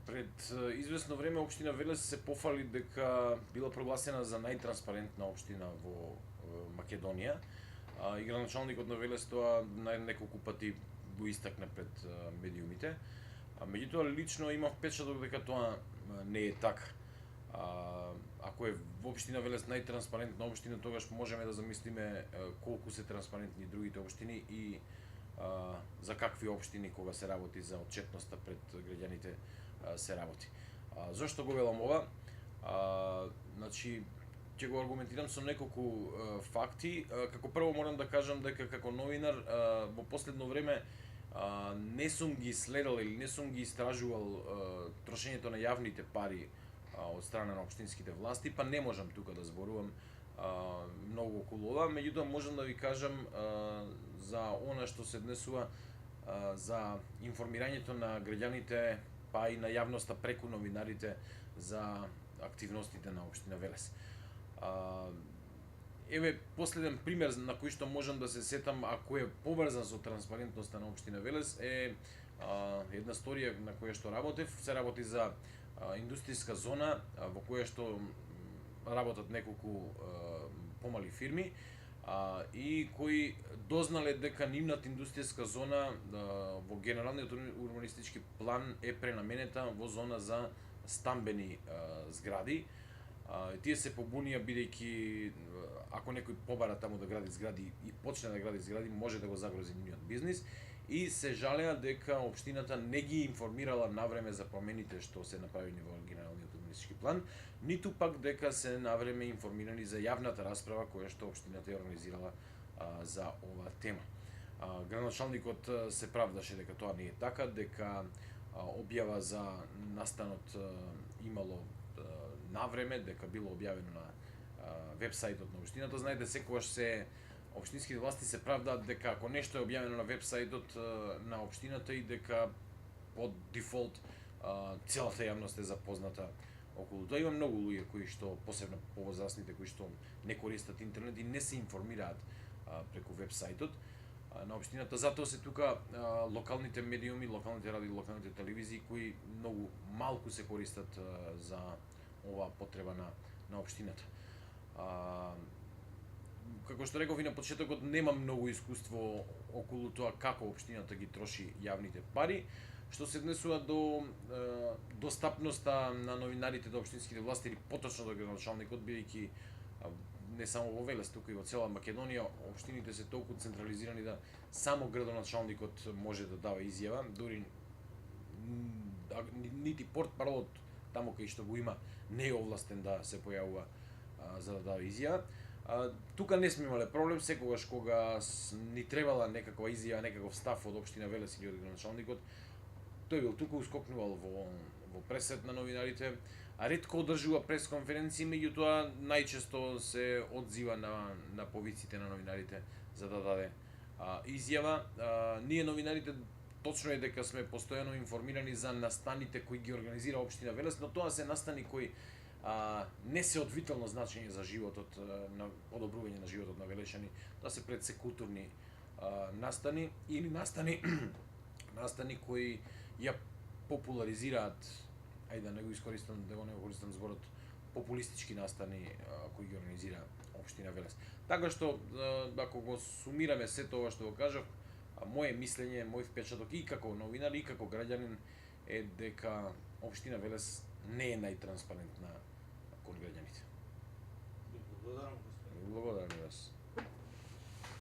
Пред известно време општина Велес се пофали дека била прогласена за најтранспарентна општина во Македонија. И градоначалникот на Велес тоа неколку пати го истакна пред медиумите. Меѓутоа лично имав впечаток дека тоа не е така. Ако е во општина Велес најтранспарентна општина, тогаш можеме да замислиме колку се транспарентни другите општини и за какви општини кога се работи за отчетноста пред граѓаните се работи. Зошто го велам ова? Значи, ќе го аргументирам со неколку факти. Како прво морам да кажам дека како новинар во последно време не сум ги следел или не сум ги истражувал трошењето на јавните пари од страна на општинските власти, па не можам тука да зборувам многу околу ова, меѓутоа можам да ви кажам за она што се однесува за информирањето на граѓаните, па и на јавноста преку новинарите за активностите на општина Велес. Еве последен пример на кој што можам да се сетам, ако е поврзан со транспарентноста на општина Велес, е една сторија на која што работев. Се работи за индустријска зона во која што работат неколку помали фирми и кои дознале дека нивната индустријска зона во генералниот урбанистички план е пренаменета во зона за стамбени згради. Тие се побунија бидејќи ако некој побара таму да гради згради и почне да гради згради, може да го загрози нивниот бизнис, и се жалеа дека општината не ги информирала навреме за промените што се направени во генералниот урбанистички план, ниту пак дека се навреме информирани за јавната расправа која што општината ја организирала за оваа тема. Градоначалникот се правдаше дека тоа не е така, дека објава за настанот имало навреме, дека било објавено на вебсајтот на општината. Знаете, секогаш се општинските власти се правдаат дека ако нешто е објавено на вебсајтот на општината и дека по дефолт целата јавност е запозната околу тоа. Има многу луѓе кои што, посебно повозрасните, кои што не користат интернет и не се информираат преку вебсајтот на општината. Затоа се тука локалните медиуми, локалните радио, локалните телевизии кои многу малку се користат за оваа потреба на општината. Како што реков и на почетокот, немам многу искуство околу тоа како општината ги троши јавните пари. Што се однесува до достапноста на новинарите до општинските власти или поточно до градоначалникот, бидејќи не само во Велес, туку и во цела Македонија општините се толку централизирани да само градоначалникот може да дава изјава, дури нити портпаролот таму кај што го има не е овластен да се појавува за да дава изјава. Тука не сме имале проблем, секогаш кога ни требала некаква изјава, некаков став од општина Велес или од градоначалникот, тој бил тука, ускокнувал во пресет на новинарите, а ретко одржува пресконференции, меѓутоа најчесто се одзива на повиците на новинарите за да даде изјава. Ние новинарите точно е дека сме постојано информирани за настаните кои ги организира општина Велес, но тоа се настани кои не се од витално значење за животот, на подобрување на животот на велешани. Тоа се пред се културни настани или настани настани кои ја популаризираат, ајде да не го користам зборот популистички настани кои ги организира општина Велес. Така што ако го сумираме сето ова што го кажав, моје мислење, мој впечаток и како новинар и како граѓанин е дека општина Велес не е најтранспарентна кон граѓаните. Благодарам.